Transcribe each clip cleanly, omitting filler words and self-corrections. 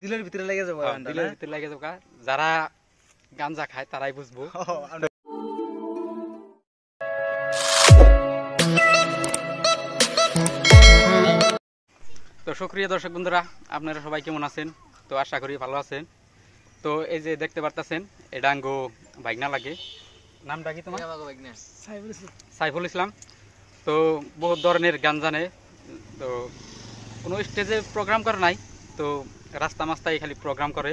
দিলের ভিতরে লেগে যাবো দিলের ভিতরে লেগে যাবো যারা গাঞ্জা খায় তারাই বুঝবো তো সুপ্রিয় দর্শক বন্ধুরা আপনারা সবাই কেমন আছেন তো আশা করি ভালো আছেন তো এই যে দেখতে পারতেছেন এটা আঙ্গো বাইকনা লাগে নামটা কি তোমার সাইফুল ইসলাম তো বহুত ধরনের গান জানে তো কোনো স্টেজে প্রোগ্রাম করে নাই তো রাস্তা মাস্তায় খালি প্রোগ্রাম করে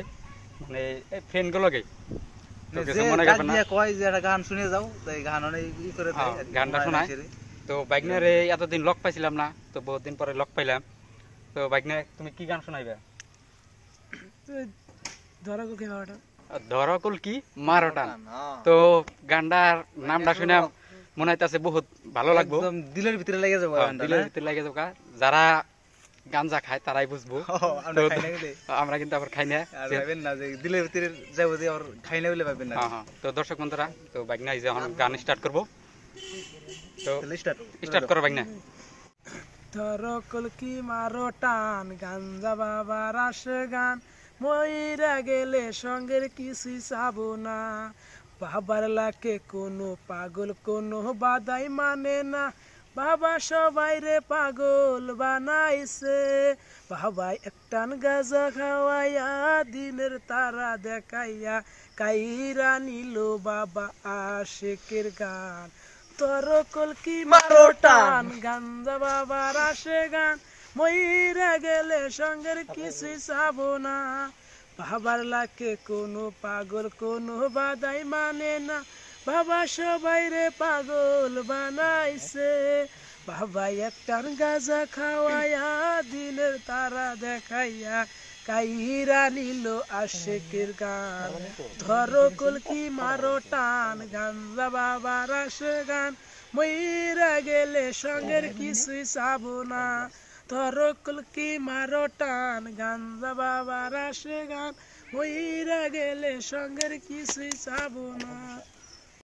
মানে এই ফ্রেন্ডগুলোকে গান শুনে যাও গানটা শোনায় তো বাইকনারে এতদিন লক পাইছিলাম না তো বহুত দিন পরে লক পাইলাম তো বাইকনা তুমি কি গান শোনাইবে ধরকুল কি মারোটা তো গানটার নামটা শুনে মনে হইতাছে বহুত ভালো লাগবে দিলের ভিতরে লেগে যাবো দিলের ভিতরে লেগে যাবো যারা গাঞ্জা খায় তারাই বুঝবো আমরা কিন্তু আবার খাই না দিলের ভিতরে যাবো আবার খাই না বলে পাবেন না তো দর্শক বন্ধুরা তো বাইকনা এই যে এখন গান স্টার্ট করবো তো স্টার্ট করো বাইকনা ধরকুল কি মারো টান গাঞ্জা বাবার আসে গান মইরা গেলে সঙ্গের কিছুই চাবো না বাবার লাকে কোনো পাগল কোনো বাদাই মানে না বাবা সবাই রে পাগল বানাইছে বাবা একটান গাজা খাওয়াইয়া দিনের তারা দেখাইয়া কাইরা নিল বাবা আশেকের গান ধরকুল কি মারো টান গাঞ্জা বাবার আসে গান মইরা গেলে সঙ্গের কিছুই চাবো না বাবার লাকে কোনো পাগল কোনো বাদাই মানে না বাবা সবাই রে পাগল বানাইছে বাবা একটার গাজা খাওয়াইয়া দিনের তারা দেখাইয়া কাইরা নিল আশেকের গান ধরকুল কি মারো টান গাঞ্জা বাবার আসে গান মইরা গেলে সঙ্গের কিছুই চাবো না ধরকুল কি মারো টান গাঞ্জা বাবার আসে গান মইরা গেলে সঙ্গের কিছুই চাবো না।